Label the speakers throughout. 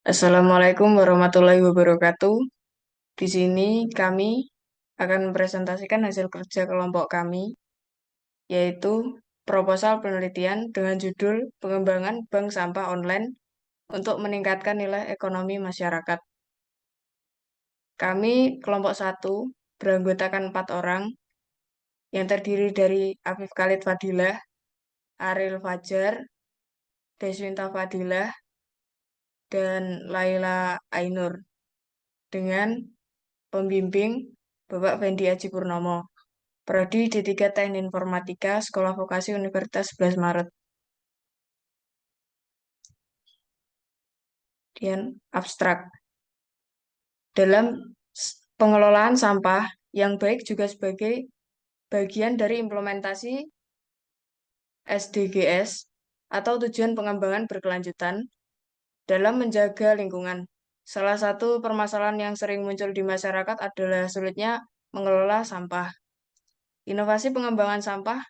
Speaker 1: Assalamualaikum warahmatullahi wabarakatuh. Di sini kami akan mempresentasikan hasil kerja kelompok kami, yaitu proposal penelitian dengan judul Pengembangan Bank Sampah Online untuk Meningkatkan Nilai Ekonomi Masyarakat. Kami kelompok satu beranggotakan 4 orang yang terdiri dari Afif Khalid Fadilah, Ariel Fajar, Deswinta Fadilah, dan Laila Ainur dengan pembimbing Bapak Fendi Aji Purnomo. Prodi D3 Teknik Informatika, Sekolah Vokasi Universitas 11 Maret. Kemudian abstrak. Dalam pengelolaan sampah, yang baik juga sebagai bagian dari implementasi SDGs atau tujuan pengembangan berkelanjutan dalam menjaga lingkungan. Salah satu permasalahan yang sering muncul di masyarakat adalah sulitnya mengelola sampah. Inovasi pengembangan sampah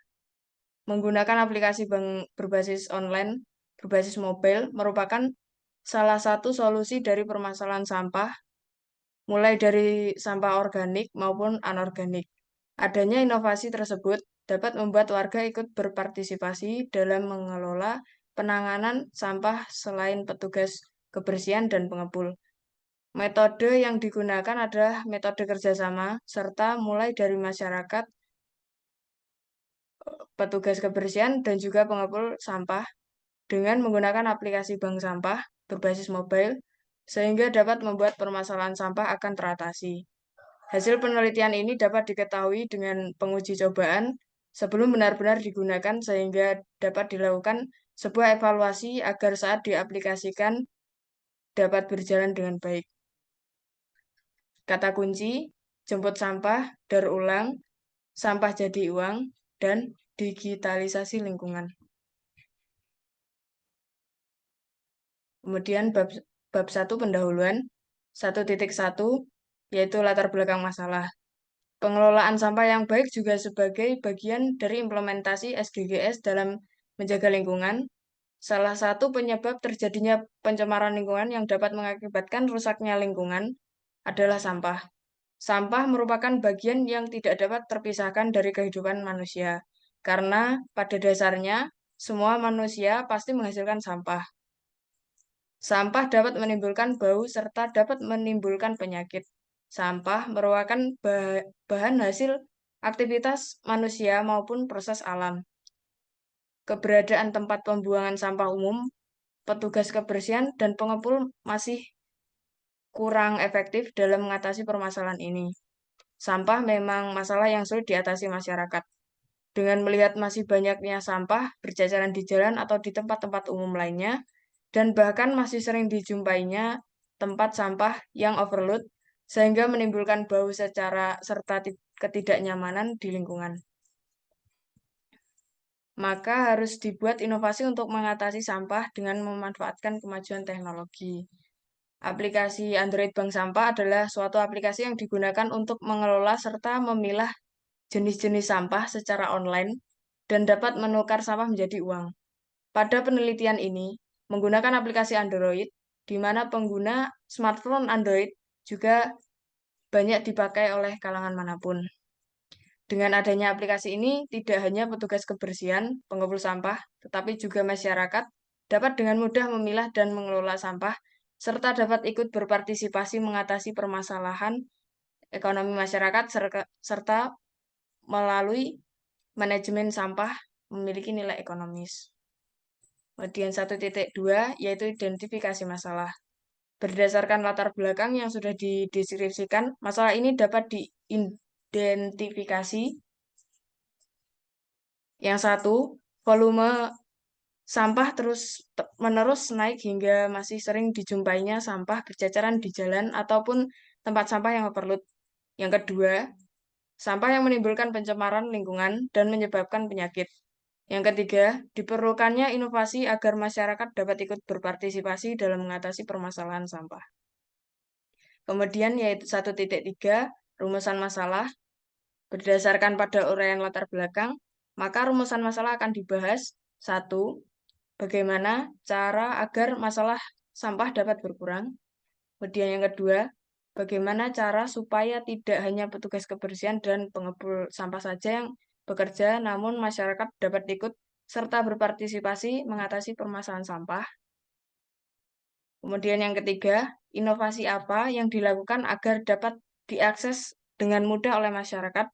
Speaker 1: menggunakan aplikasi bank berbasis online, berbasis mobile, merupakan salah satu solusi dari permasalahan sampah, mulai dari sampah organik maupun anorganik. Adanya inovasi tersebut dapat membuat warga ikut berpartisipasi dalam mengelola penanganan sampah selain petugas kebersihan dan pengepul. Metode yang digunakan adalah metode kerjasama, serta mulai dari masyarakat, petugas kebersihan, dan juga pengepul sampah dengan menggunakan aplikasi bank sampah berbasis mobile, sehingga dapat membuat permasalahan sampah akan teratasi. Hasil penelitian ini dapat diketahui dengan penguji cobaan sebelum benar-benar digunakan sehingga dapat dilakukan sebuah evaluasi agar saat diaplikasikan dapat berjalan dengan baik. Kata kunci, jemput sampah, daur ulang, sampah jadi uang, dan digitalisasi lingkungan. Kemudian bab 1 pendahuluan 1.1 yaitu latar belakang masalah. Pengelolaan sampah yang baik juga sebagai bagian dari implementasi SDGs dalam menjaga lingkungan. Salah satu penyebab terjadinya pencemaran lingkungan yang dapat mengakibatkan rusaknya lingkungan adalah sampah. Sampah merupakan bagian yang tidak dapat terpisahkan dari kehidupan manusia, karena pada dasarnya semua manusia pasti menghasilkan sampah. Sampah dapat menimbulkan bau serta dapat menimbulkan penyakit. Sampah merupakan bahan hasil aktivitas manusia maupun proses alam. Keberadaan tempat pembuangan sampah umum, petugas kebersihan, dan pengepul masih kurang efektif dalam mengatasi permasalahan ini. Sampah memang masalah yang sulit diatasi masyarakat. Dengan melihat masih banyaknya sampah berjajaran di jalan atau di tempat-tempat umum lainnya, dan bahkan masih sering dijumpainya tempat sampah yang overload, sehingga menimbulkan bau secara serta ketidaknyamanan di lingkungan. Maka harus dibuat inovasi untuk mengatasi sampah dengan memanfaatkan kemajuan teknologi. Aplikasi Android Bank Sampah adalah suatu aplikasi yang digunakan untuk mengelola serta memilah jenis-jenis sampah secara online dan dapat menukar sampah menjadi uang. Pada penelitian ini, menggunakan aplikasi Android, di mana pengguna smartphone Android juga banyak dipakai oleh kalangan manapun. Dengan adanya aplikasi ini, tidak hanya petugas kebersihan, pengepul sampah, tetapi juga masyarakat dapat dengan mudah memilah dan mengelola sampah, serta dapat ikut berpartisipasi mengatasi permasalahan ekonomi masyarakat, serta melalui manajemen sampah memiliki nilai ekonomis. Kemudian 1.2 yaitu identifikasi masalah. Berdasarkan latar belakang yang sudah dideskripsikan, masalah ini dapat diidentifikasi. Yang satu, volume sampah terus-menerus naik hingga masih sering dijumpainya sampah berceceran di jalan ataupun tempat sampah yang overload. Yang kedua, sampah yang menimbulkan pencemaran lingkungan dan menyebabkan penyakit. Yang ketiga, diperlukannya inovasi agar masyarakat dapat ikut berpartisipasi dalam mengatasi permasalahan sampah. Kemudian yaitu 1.3, rumusan masalah. Berdasarkan pada uraian latar belakang, maka rumusan masalah akan dibahas. 1. Bagaimana cara agar masalah sampah dapat berkurang. Kemudian yang kedua, bagaimana cara supaya tidak hanya petugas kebersihan dan pengepul sampah saja yang bekerja, namun masyarakat dapat ikut serta berpartisipasi mengatasi permasalahan sampah. Kemudian yang ketiga, inovasi apa yang dilakukan agar dapat diakses dengan mudah oleh masyarakat,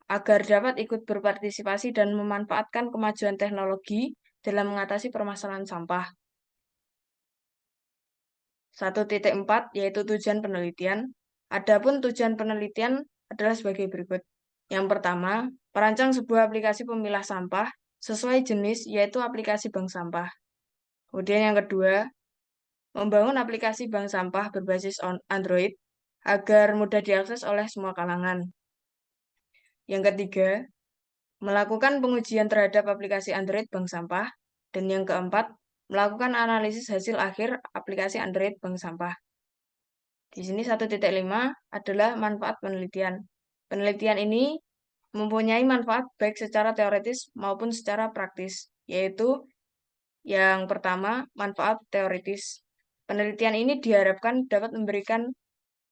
Speaker 1: agar dapat ikut berpartisipasi dan memanfaatkan kemajuan teknologi dalam mengatasi permasalahan sampah. 1.4 yaitu tujuan penelitian. Adapun tujuan penelitian adalah sebagai berikut. Yang pertama, merancang sebuah aplikasi pemilah sampah sesuai jenis yaitu aplikasi bank sampah. Kemudian yang kedua, membangun aplikasi bank sampah berbasis Android agar mudah diakses oleh semua kalangan. Yang ketiga, melakukan pengujian terhadap aplikasi Android bank sampah. Dan yang keempat, melakukan analisis hasil akhir aplikasi Android bank sampah. Di sini 1.5 adalah manfaat penelitian. Penelitian ini mempunyai manfaat baik secara teoritis maupun secara praktis, yaitu yang pertama, manfaat teoritis. Penelitian ini diharapkan dapat memberikan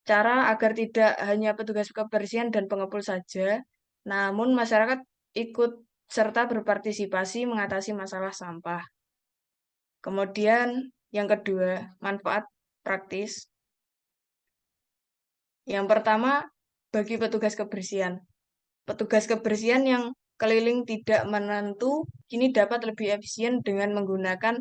Speaker 1: cara agar tidak hanya petugas kebersihan dan pengepul saja, namun masyarakat ikut serta berpartisipasi mengatasi masalah sampah. Kemudian yang kedua, manfaat praktis. Yang pertama, bagi petugas kebersihan. Petugas kebersihan yang keliling tidak menentu kini dapat lebih efisien dengan menggunakan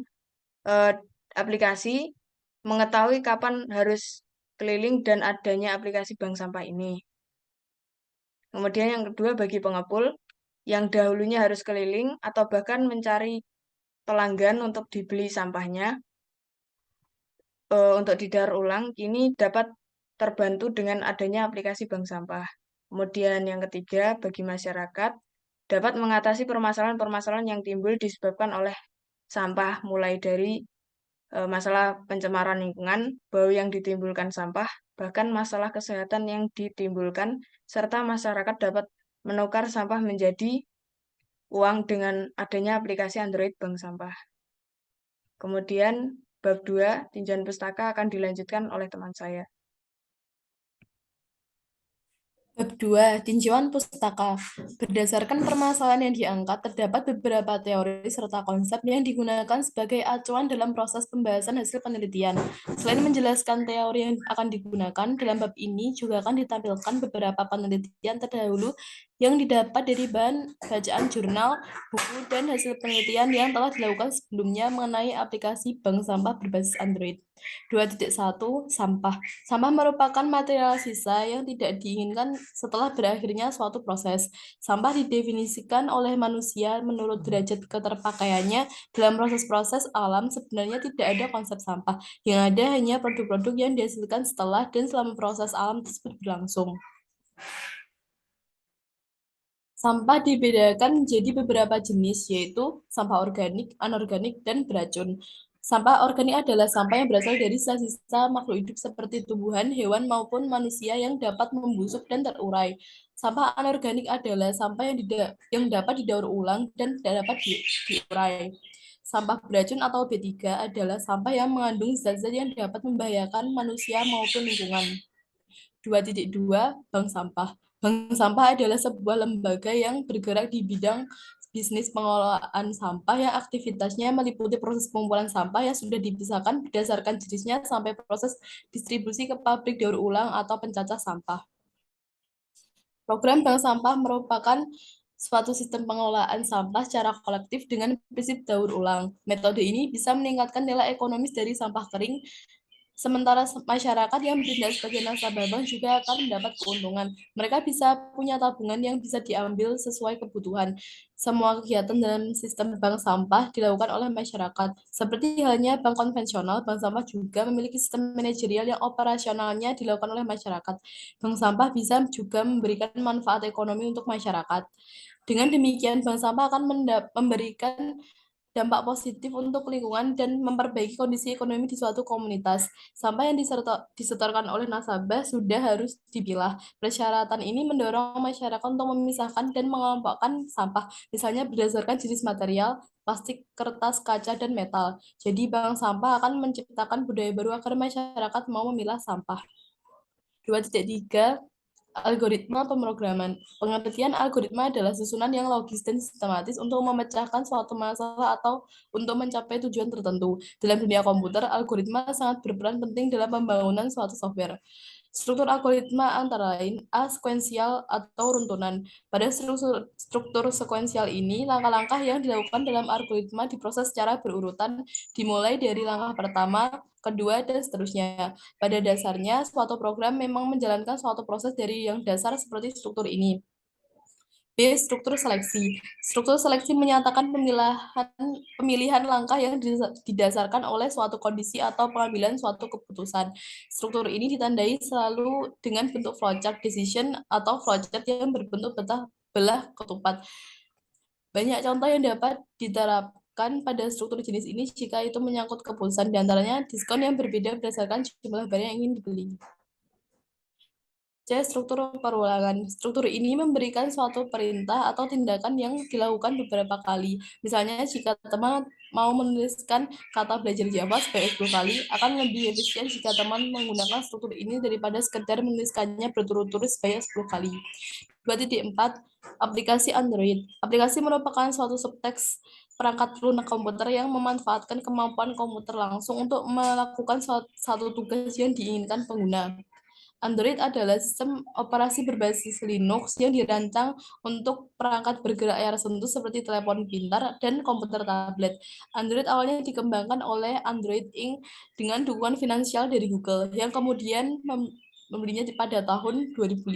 Speaker 1: eh, aplikasi, mengetahui kapan harus keliling dan adanya aplikasi bank sampah ini. Kemudian yang kedua, bagi pengepul yang dahulunya harus keliling atau bahkan mencari pelanggan untuk dibeli sampahnya untuk didaur ulang, kini dapat terbantu dengan adanya aplikasi bank sampah. Kemudian yang ketiga, bagi masyarakat dapat mengatasi permasalahan-permasalahan yang timbul disebabkan oleh sampah, mulai dari masalah pencemaran lingkungan, bau yang ditimbulkan sampah, bahkan masalah kesehatan yang ditimbulkan, serta masyarakat dapat menukar sampah menjadi uang dengan adanya aplikasi Android bank sampah. Kemudian bab 2, tinjauan pustaka akan dilanjutkan oleh teman saya.
Speaker 2: Bab 2, tinjauan pustaka. Berdasarkan permasalahan yang diangkat, terdapat beberapa teori serta konsep yang digunakan sebagai acuan dalam proses pembahasan hasil penelitian. Selain menjelaskan teori yang akan digunakan, dalam bab ini juga akan ditampilkan beberapa penelitian terdahulu yang didapat dari bahan bacaan jurnal, buku, dan hasil penelitian yang telah dilakukan sebelumnya mengenai aplikasi bank sampah berbasis Android. 2.1 Sampah. Sampah merupakan material sisa yang tidak diinginkan setelah berakhirnya suatu proses. Sampah didefinisikan oleh manusia menurut derajat keterpakaiannya. Dalam proses-proses alam sebenarnya tidak ada konsep sampah. Yang ada hanya produk-produk yang dihasilkan setelah dan selama proses alam tersebut berlangsung. Sampah dibedakan menjadi beberapa jenis, yaitu sampah organik, anorganik, dan beracun. Sampah organik adalah sampah yang berasal dari sisa-sisa makhluk hidup seperti tumbuhan, hewan, maupun manusia yang dapat membusuk dan terurai. Sampah anorganik adalah sampah yang dapat didaur ulang dan tidak dapat diurai. Sampah beracun atau B3 adalah sampah yang mengandung zat-zat yang dapat membahayakan manusia maupun lingkungan. 2.2 Bank Sampah. Bank Sampah adalah sebuah lembaga yang bergerak di bidang bisnis pengelolaan sampah yang aktivitasnya meliputi proses pengumpulan sampah yang sudah dipisahkan berdasarkan jenisnya sampai proses distribusi ke pabrik daur ulang atau pencacah sampah. Program bank sampah merupakan suatu sistem pengelolaan sampah secara kolektif dengan prinsip daur ulang. Metode ini bisa meningkatkan nilai ekonomis dari sampah kering. Sementara masyarakat yang bertindak sebagai nasabah bank juga akan mendapat keuntungan. Mereka bisa punya tabungan yang bisa diambil sesuai kebutuhan. Semua kegiatan dalam sistem bank sampah dilakukan oleh masyarakat. Seperti halnya bank konvensional, bank sampah juga memiliki sistem manajerial yang operasionalnya dilakukan oleh masyarakat. Bank sampah bisa juga memberikan manfaat ekonomi untuk masyarakat. Dengan demikian, bank sampah akan memberikan dampak positif untuk lingkungan dan memperbaiki kondisi ekonomi di suatu komunitas. Sampah yang disetorkan oleh nasabah sudah harus dipilah. Persyaratan ini mendorong masyarakat untuk memisahkan dan mengelompokkan sampah, misalnya berdasarkan jenis material, plastik, kertas, kaca, dan metal. Jadi bank sampah akan menciptakan budaya baru agar masyarakat mau memilah sampah. 2.3 Algoritma pemrograman. Pengertian algoritma adalah susunan yang logis dan sistematis untuk memecahkan suatu masalah atau untuk mencapai tujuan tertentu. Dalam dunia komputer, algoritma sangat berperan penting dalam pembangunan suatu software. Struktur algoritma antara lain A sekuensial atau runtunan. Pada struktur sekuensial ini, langkah-langkah yang dilakukan dalam algoritma diproses secara berurutan, dimulai dari langkah pertama, kedua, dan seterusnya. Pada dasarnya, suatu program memang menjalankan suatu proses dari yang dasar seperti struktur ini. B. Struktur seleksi. Struktur seleksi menyatakan pemilihan langkah yang didasarkan oleh suatu kondisi atau pengambilan suatu keputusan. Struktur ini ditandai selalu dengan bentuk flowchart decision atau flowchart yang berbentuk belah ketupat. Banyak contoh yang dapat diterapkan pada struktur jenis ini jika itu menyangkut keputusan, diantaranya diskon yang berbeda berdasarkan jumlah barang yang ingin dibeli. C. Struktur perulangan. Struktur ini memberikan suatu perintah atau tindakan yang dilakukan beberapa kali. Misalnya, jika teman mau menuliskan kata belajar Java sebanyak 10 kali, akan lebih efisien jika teman menggunakan struktur ini daripada sekedar menuliskannya berturut-turut sebanyak 10 kali. 2.4 Aplikasi Android. Aplikasi merupakan suatu subteks perangkat lunak komputer yang memanfaatkan kemampuan komputer langsung untuk melakukan satu tugas yang diinginkan pengguna. Android adalah sistem operasi berbasis Linux yang dirancang untuk perangkat bergerak layar sentuh seperti telepon pintar dan komputer tablet. Android awalnya dikembangkan oleh Android Inc. dengan dukungan finansial dari Google, yang kemudian membelinya pada tahun 2005.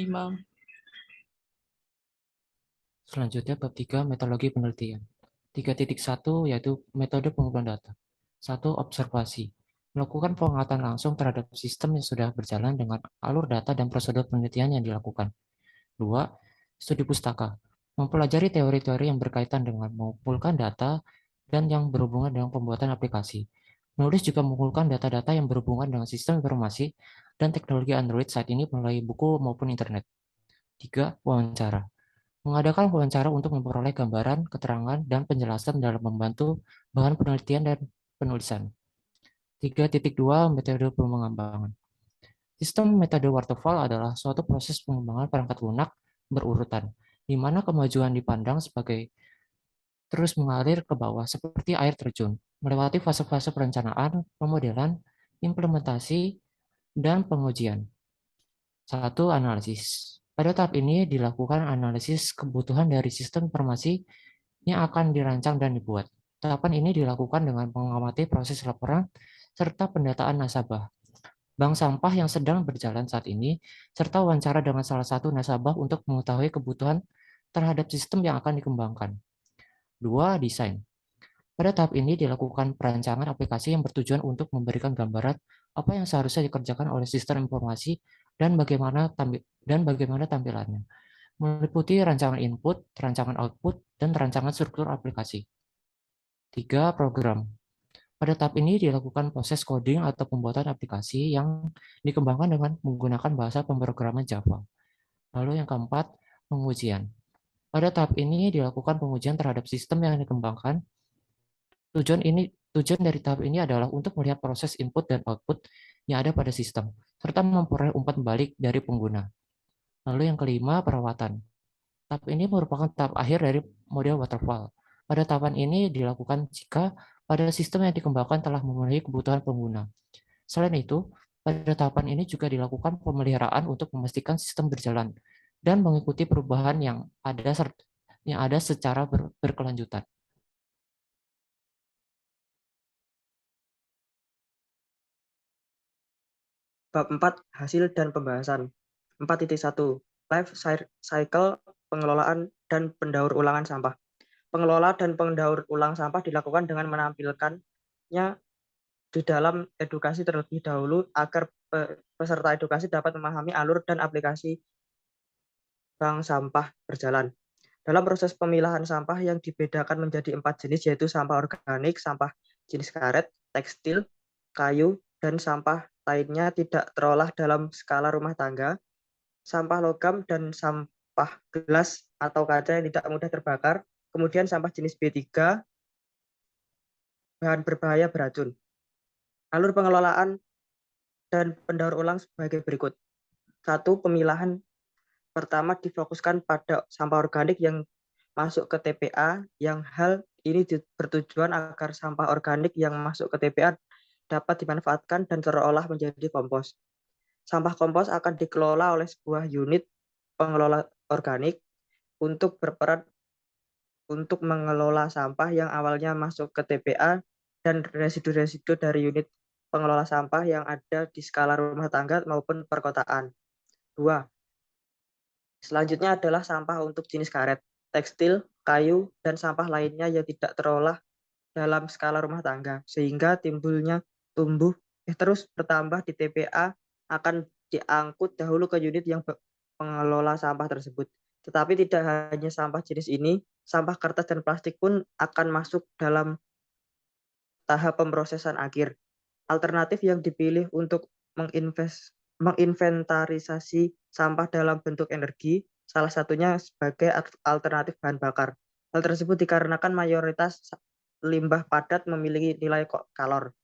Speaker 3: Selanjutnya bab 3 metodologi penelitian. 3.1 yaitu metode pengumpulan data. 1. Observasi. Melakukan pengamatan langsung terhadap sistem yang sudah berjalan dengan alur data dan prosedur penelitian yang dilakukan. 2. Studi pustaka. Mempelajari teori-teori yang berkaitan dengan mengumpulkan data dan yang berhubungan dengan pembuatan aplikasi. Menulis juga mengumpulkan data-data yang berhubungan dengan sistem informasi dan teknologi Android saat ini melalui buku maupun internet. 3. Wawancara. Mengadakan wawancara untuk memperoleh gambaran, keterangan, dan penjelasan dalam membantu bahan penelitian dan penulisan. 3.2 Metode pengembangan. Sistem metode waterfall adalah suatu proses pengembangan perangkat lunak berurutan, di mana kemajuan dipandang sebagai terus mengalir ke bawah seperti air terjun, melewati fase-fase perencanaan, pemodelan, implementasi, dan pengujian. 1. Analisis. Pada tahap ini dilakukan analisis kebutuhan dari sistem informasi yang akan dirancang dan dibuat. Tahapan ini dilakukan dengan mengamati proses laporan serta pendataan nasabah, bank sampah yang sedang berjalan saat ini, serta wawancara dengan salah satu nasabah untuk mengetahui kebutuhan terhadap sistem yang akan dikembangkan. 2. Desain. Pada tahap ini dilakukan perancangan aplikasi yang bertujuan untuk memberikan gambaran apa yang seharusnya dikerjakan oleh sistem informasi dan bagaimana tampilannya, meliputi rancangan input, rancangan output, dan rancangan struktur aplikasi. 3. Program. Pada tahap ini dilakukan proses coding atau pembuatan aplikasi yang dikembangkan dengan menggunakan bahasa pemrograman Java. Lalu yang keempat, pengujian. Pada tahap ini dilakukan pengujian terhadap sistem yang dikembangkan. Tujuan dari tahap ini adalah untuk melihat proses input dan output yang ada pada sistem, serta memperoleh umpan balik dari pengguna. Lalu yang kelima, perawatan. Tahap ini merupakan tahap akhir dari model waterfall. Pada tahapan ini dilakukan jika pada sistem yang dikembangkan telah memenuhi kebutuhan pengguna. Selain itu, pada tahapan ini juga dilakukan pemeliharaan untuk memastikan sistem berjalan dan mengikuti perubahan yang ada secara berkelanjutan.
Speaker 4: Bab 4. Hasil dan pembahasan. 4.1 Life Cycle Pengelolaan dan Pendaur Ulangan Sampah. Pengelola dan pendaur ulang sampah dilakukan dengan menampilkannya di dalam edukasi terlebih dahulu agar peserta edukasi dapat memahami alur dan aplikasi bank sampah berjalan. Dalam proses pemilahan sampah yang dibedakan menjadi 4 jenis, yaitu sampah organik, sampah jenis karet, tekstil, kayu, dan sampah lainnya tidak terolah dalam skala rumah tangga, sampah logam, dan sampah gelas atau kaca yang tidak mudah terbakar, kemudian sampah jenis B3, bahan berbahaya beracun. Alur pengelolaan dan pendaur ulang sebagai berikut. 1. Pemilahan pertama difokuskan pada sampah organik yang masuk ke TPA, yang hal ini bertujuan agar sampah organik yang masuk ke TPA dapat dimanfaatkan dan terolah menjadi kompos. Sampah kompos akan dikelola oleh sebuah unit pengelola organik untuk berperan untuk mengelola sampah yang awalnya masuk ke TPA dan residu-residu dari unit pengelola sampah yang ada di skala rumah tangga maupun perkotaan. 2. Selanjutnya adalah sampah untuk jenis karet, tekstil, kayu, dan sampah lainnya yang tidak terolah dalam skala rumah tangga, sehingga timbulnya terus bertambah di TPA akan diangkut dahulu ke unit yang pengelola sampah tersebut. Tetapi tidak hanya sampah jenis ini, sampah kertas dan plastik pun akan masuk dalam tahap pemrosesan akhir. Alternatif yang dipilih untuk menginventarisasi sampah dalam bentuk energi, salah satunya sebagai alternatif bahan bakar. Hal tersebut dikarenakan mayoritas limbah padat memiliki nilai kalor.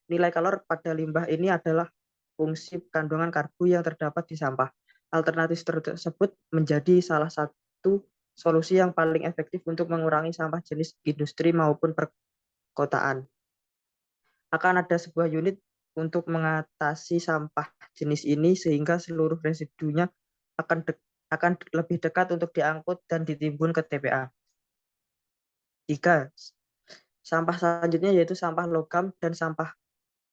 Speaker 4: Nilai kalor pada limbah ini adalah fungsi kandungan karbo yang terdapat di sampah. Alternatif tersebut menjadi salah satu solusi yang paling efektif untuk mengurangi sampah jenis industri maupun perkotaan. Akan ada sebuah unit untuk mengatasi sampah jenis ini sehingga seluruh residunya akan lebih dekat untuk diangkut dan ditimbun ke TPA. 3. Sampah selanjutnya yaitu sampah logam dan sampah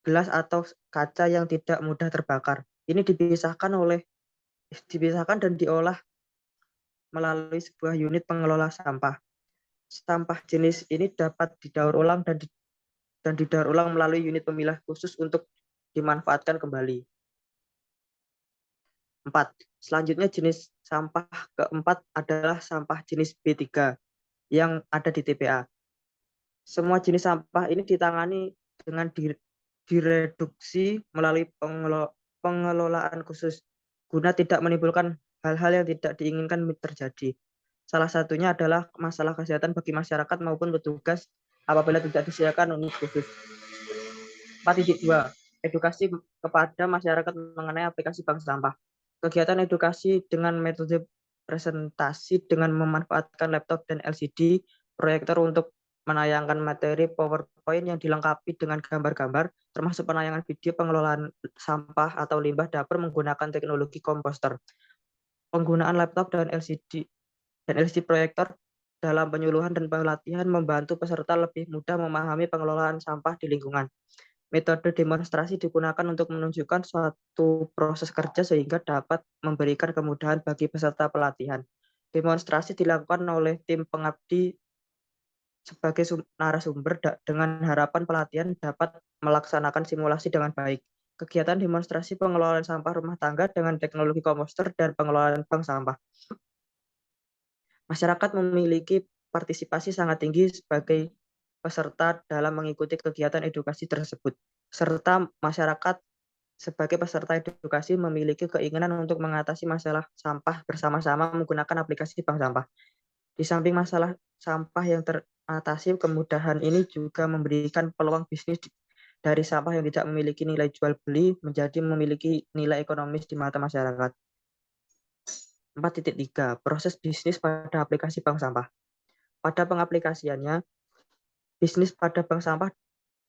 Speaker 4: gelas atau kaca yang tidak mudah terbakar. Ini dipisahkan dan diolah melalui sebuah unit pengelola sampah. Sampah jenis ini dapat didaur ulang dan didaur ulang melalui unit pemilah khusus untuk dimanfaatkan kembali. 4. Selanjutnya jenis sampah keempat adalah sampah jenis B3 yang ada di TPA. Semua jenis sampah ini ditangani dengan direduksi melalui pengelolaan khusus guna tidak menimbulkan hal-hal yang tidak diinginkan terjadi. Salah satunya adalah masalah kesehatan bagi masyarakat maupun petugas apabila tidak disediakan unit khusus. 4.2. Edukasi kepada masyarakat mengenai aplikasi bank sampah. Kegiatan edukasi dengan metode presentasi dengan memanfaatkan laptop dan LCD proyektor untuk menayangkan materi PowerPoint yang dilengkapi dengan gambar-gambar, termasuk penayangan video pengelolaan sampah atau limbah dapur menggunakan teknologi komposter. Penggunaan laptop dan LCD proyektor dalam penyuluhan dan pelatihan membantu peserta lebih mudah memahami pengelolaan sampah di lingkungan. Metode demonstrasi digunakan untuk menunjukkan suatu proses kerja sehingga dapat memberikan kemudahan bagi peserta pelatihan. Demonstrasi dilakukan oleh tim pengabdi sebagai narasumber dengan harapan pelatihan dapat melaksanakan simulasi dengan baik. Kegiatan demonstrasi pengelolaan sampah rumah tangga dengan teknologi komposter dan pengelolaan bank sampah. Masyarakat memiliki partisipasi sangat tinggi sebagai peserta dalam mengikuti kegiatan edukasi tersebut, serta masyarakat sebagai peserta edukasi memiliki keinginan untuk mengatasi masalah sampah bersama-sama menggunakan aplikasi bank sampah. Di samping masalah sampah yang teratasi, kemudahan ini juga memberikan peluang bisnis dari sampah yang tidak memiliki nilai jual beli menjadi memiliki nilai ekonomis di mata masyarakat. 4.3. Proses bisnis pada aplikasi bank sampah. Pada pengaplikasiannya, bisnis pada bank sampah,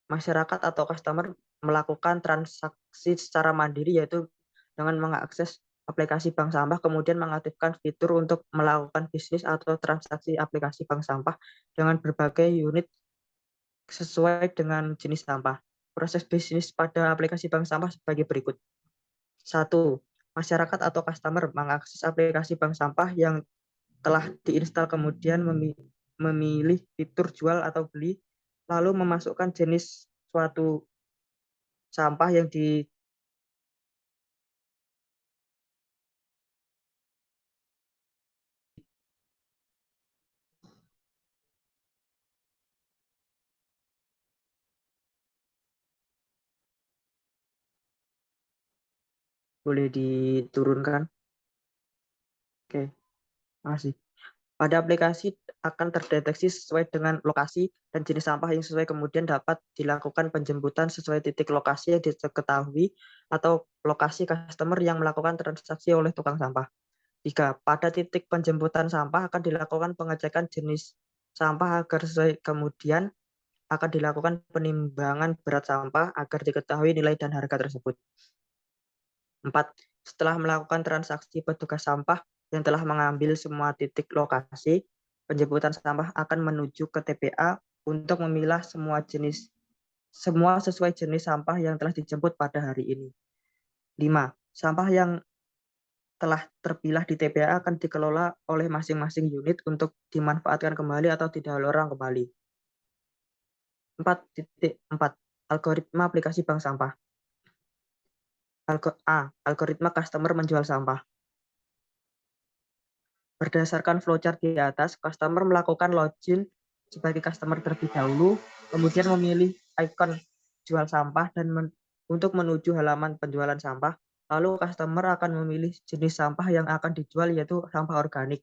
Speaker 4: masyarakat atau customer melakukan transaksi secara mandiri, yaitu dengan mengakses aplikasi bank sampah, kemudian mengaktifkan fitur untuk melakukan bisnis atau transaksi aplikasi bank sampah dengan berbagai unit sesuai dengan jenis sampah. Proses bisnis pada aplikasi bank sampah sebagai berikut. 1. Masyarakat atau customer mengakses aplikasi bank sampah yang telah diinstal, kemudian memilih fitur jual atau beli, lalu memasukkan jenis suatu sampah yang Boleh diturunkan. Oke, makasih. Pada aplikasi akan terdeteksi sesuai dengan lokasi dan jenis sampah yang sesuai, kemudian dapat dilakukan penjemputan sesuai titik lokasi yang diketahui atau lokasi customer yang melakukan transaksi oleh tukang sampah. 3. Pada titik penjemputan sampah akan dilakukan pengecekan jenis sampah agar sesuai, kemudian akan dilakukan penimbangan berat sampah agar diketahui nilai dan harga tersebut. 4. Setelah melakukan transaksi, petugas sampah yang telah mengambil semua titik lokasi penjemputan sampah akan menuju ke TPA untuk memilah semua sesuai jenis sampah yang telah dijemput pada hari ini. 5. Sampah yang telah terpilah di TPA akan dikelola oleh masing-masing unit untuk dimanfaatkan kembali atau didaur ulang kembali. 4.4. Algoritma aplikasi bank sampah. Algoritma customer menjual sampah. Berdasarkan flowchart di atas, customer melakukan login sebagai customer terlebih dahulu, kemudian memilih ikon jual sampah dan untuk menuju halaman penjualan sampah. Lalu customer akan memilih jenis sampah yang akan dijual, yaitu sampah organik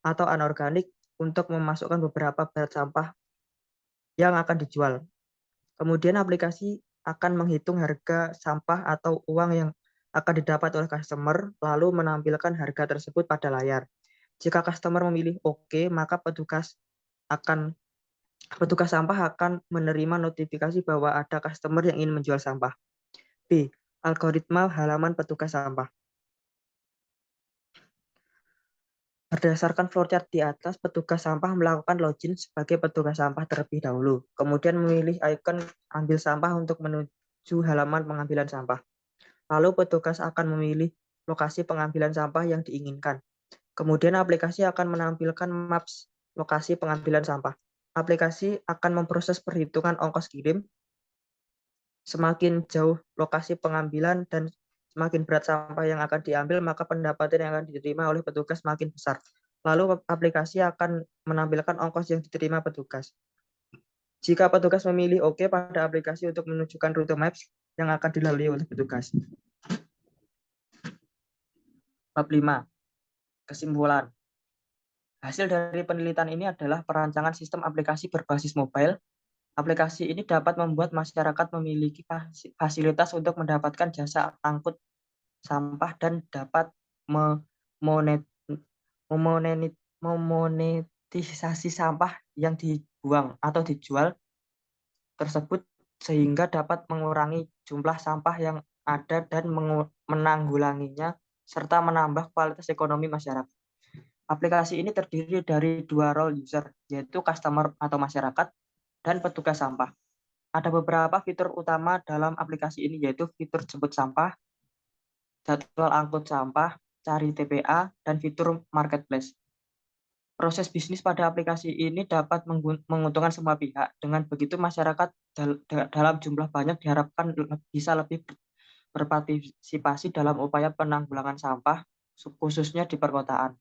Speaker 4: atau anorganik, untuk memasukkan beberapa berat sampah yang akan dijual. Kemudian aplikasi akan menghitung harga sampah atau uang yang akan didapat oleh customer, lalu menampilkan harga tersebut pada layar. Jika customer memilih OK, maka petugas sampah akan menerima notifikasi bahwa ada customer yang ingin menjual sampah. B. Algoritma halaman petugas sampah. Berdasarkan flowchart di atas, petugas sampah melakukan login sebagai petugas sampah terlebih dahulu, kemudian memilih ikon ambil sampah untuk menuju halaman pengambilan sampah. Lalu petugas akan memilih lokasi pengambilan sampah yang diinginkan. Kemudian aplikasi akan menampilkan maps lokasi pengambilan sampah. Aplikasi akan memproses perhitungan ongkos kirim. Semakin jauh lokasi pengambilan dan semakin berat sampah yang akan diambil, maka pendapatan yang akan diterima oleh petugas makin besar. Lalu aplikasi akan menampilkan ongkos yang diterima petugas. Jika petugas memilih OK pada aplikasi untuk menunjukkan rute maps yang akan dilalui oleh petugas. Bab 5. Kesimpulan. Hasil dari penelitian ini adalah perancangan sistem aplikasi berbasis mobile. Aplikasi ini dapat membuat masyarakat memiliki fasilitas untuk mendapatkan jasa angkut sampah dan dapat memonetisasi sampah yang dibuang atau dijual tersebut, sehingga dapat mengurangi jumlah sampah yang ada dan menanggulanginya serta menambah kualitas ekonomi masyarakat. Aplikasi ini terdiri dari dua role user, yaitu customer atau masyarakat dan petugas sampah. Ada beberapa fitur utama dalam aplikasi ini, yaitu fitur jemput sampah, jadwal angkut sampah, cari TPA, dan fitur marketplace. Proses bisnis pada aplikasi ini dapat menguntungkan semua pihak. Dengan begitu, masyarakat dalam jumlah banyak diharapkan bisa lebih berpartisipasi dalam upaya penanggulangan sampah, khususnya di perkotaan.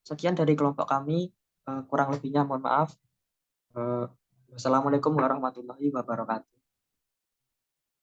Speaker 4: Sekian dari kelompok kami, kurang lebihnya mohon maaf. Wassalamualaikum warahmatullahi wabarakatuh.